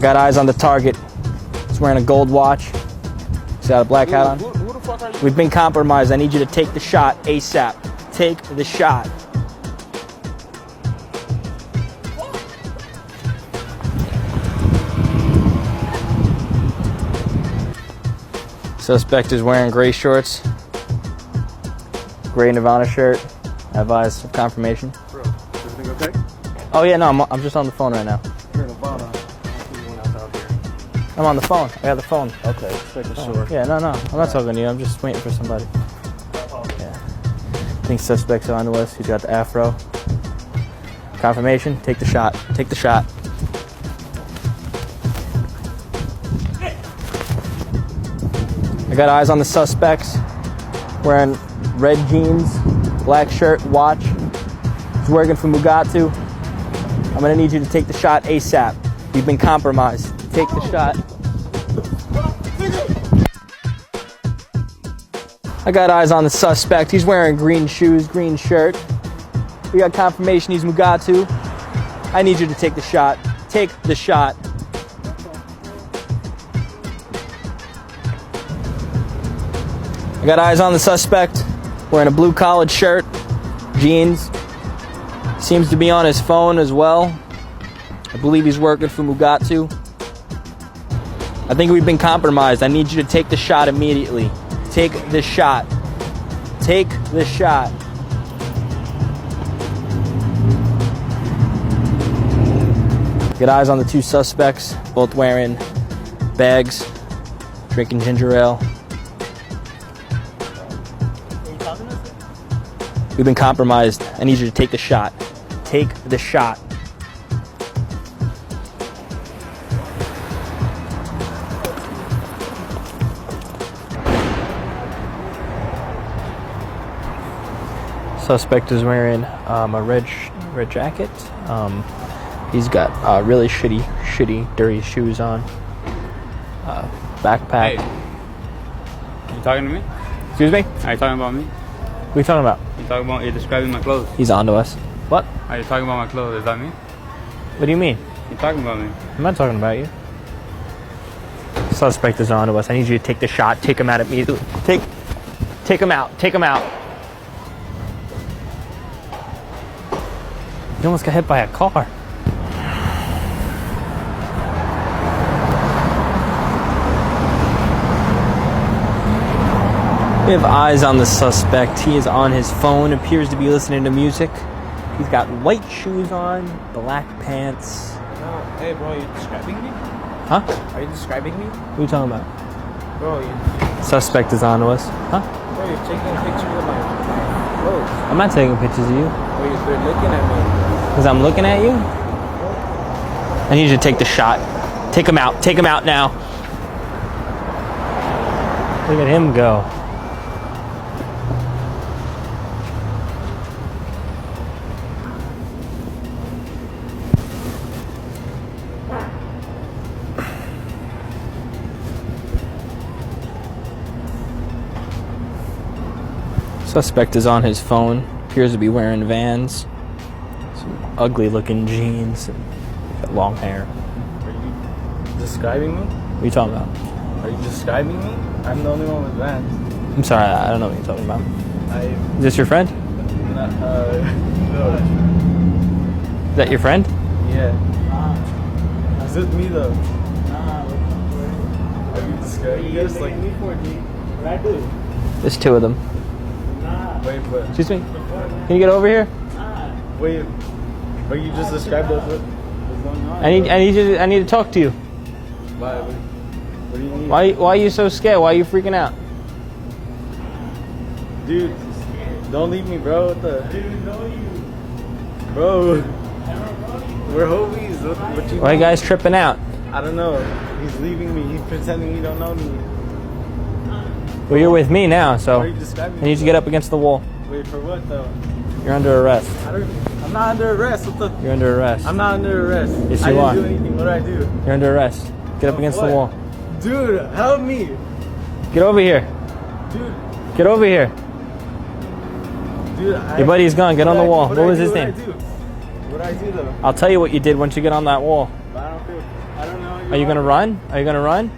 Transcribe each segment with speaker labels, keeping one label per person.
Speaker 1: got eyes on the target. He's wearing a gold watch. He's got a black hat on.
Speaker 2: Who the fuck are you?
Speaker 1: We've been compromised. I need you to take the shot ASAP. Take the shot. Suspect is wearing gray shorts, gray Nirvana shirt. I have eyes of confirmation.
Speaker 2: Bro, everything okay?
Speaker 1: Oh yeah, no, I'm just on the phone right now.
Speaker 2: You're in Nirvana. I see you went out here.
Speaker 1: I'm on the phone. I got the phone.
Speaker 2: Okay, just making sure.
Speaker 1: Yeah, no, I'm not talking to you. I'm just waiting for somebody. Yeah. I think suspect's on to us. He's got the afro. Confirmation. Take the shot. Take the shot. I got eyes on the suspects. Wearing red jeans, black shirt, watch. He's working for Mugatu. I'm gonna need you to take the shot ASAP. You've been compromised. Take the shot. I got eyes on the suspect. He's wearing green shoes, green shirt. We got confirmation he's Mugatu. I need you to take the shot. Take the shot. I got eyes on the suspect. Wearing a blue collared shirt, jeans. Seems to be on his phone as well. I believe he's working for Mugatu. I think we've been compromised. I need you to take the shot immediately. Take the shot. Take the shot. Get eyes on the two suspects, both wearing bags, drinking ginger ale. We've been compromised. I need you to take the shot. Take the shot. Suspect is wearing a red jacket. He's got really shitty, dirty shoes on. Backpack.
Speaker 3: Hey. You talking to me?
Speaker 1: Excuse me?
Speaker 3: Are you talking about me?
Speaker 1: What are you talking about?
Speaker 3: You're describing my clothes.
Speaker 1: He's on to us. What?
Speaker 3: Are you talking about my clothes? Is that me?
Speaker 1: What do you mean?
Speaker 3: You're talking about me.
Speaker 1: I'm not talking about you. Suspect is on to us. I need you to take the shot. Take him out immediately. Take him out. Take him out. You almost got hit by a car. We have eyes on the suspect. He is on his phone, appears to be listening to music. He's got white shoes on, black pants.
Speaker 2: Hey, bro, you describing me?
Speaker 1: Huh?
Speaker 2: Are you describing me?
Speaker 1: What are you talking about?
Speaker 2: Bro, you...
Speaker 1: Suspect is on to us. Huh?
Speaker 2: Bro, you're taking pictures of my clothes.
Speaker 1: I'm not taking pictures of you.
Speaker 2: Bro, they're looking at me.
Speaker 1: Because I'm looking at you? I need you to take the shot. Take him out. Take him out now. Look at him go. Suspect is on his phone. Appears to be wearing Vans. Some ugly looking jeans and got long hair.
Speaker 2: Are you describing me?
Speaker 1: What are you talking about?
Speaker 2: Are you describing me? I'm the only one with Vans.
Speaker 1: I'm sorry, I don't know what you're talking about. Is this your friend?
Speaker 2: No.
Speaker 1: Is that your friend?
Speaker 2: Yeah. Is it me though? Are you describing this like me for G? What I do?
Speaker 1: There's two of them.
Speaker 2: Wait, but
Speaker 1: Excuse me? Can you get over here?
Speaker 2: wait, but you just described us what's going on.
Speaker 1: I need to talk to you.
Speaker 2: Why? What do you need?
Speaker 1: Why are you so scared? Why are you freaking out?
Speaker 2: Dude, don't leave me, bro. What the? Dude, don't you? Bro, we're homies. What you?
Speaker 1: Why are you guys tripping out?
Speaker 2: I don't know. He's leaving me. He's pretending he don't know me.
Speaker 1: Well, you're with me now, so
Speaker 2: Why are you describing
Speaker 1: I need you to get up against the wall.
Speaker 2: Wait, for what though?
Speaker 1: You're under arrest.
Speaker 2: I'm not under arrest. What the?
Speaker 1: You're under arrest.
Speaker 2: I'm not under arrest.
Speaker 1: Yes,
Speaker 2: I
Speaker 1: you
Speaker 2: didn't
Speaker 1: are.
Speaker 2: do anything. What did I do?
Speaker 1: You're under arrest. Get up against the
Speaker 2: What?
Speaker 1: wall.
Speaker 2: Dude, help me.
Speaker 1: Get over here.
Speaker 2: Dude,
Speaker 1: Get over here.
Speaker 2: dude.
Speaker 1: Your buddy's gone. Get on the wall. What was his name?
Speaker 2: What did I do though?
Speaker 1: I'll tell you what you did once you get on that wall.
Speaker 2: I don't know.
Speaker 1: Are you gonna run? Are you gonna run?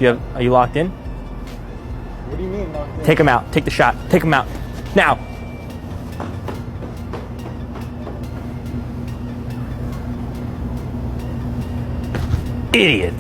Speaker 1: Are you locked in?
Speaker 2: What do you mean locked in?
Speaker 1: Take him out. Take the shot. Take him out. Now. Idiots.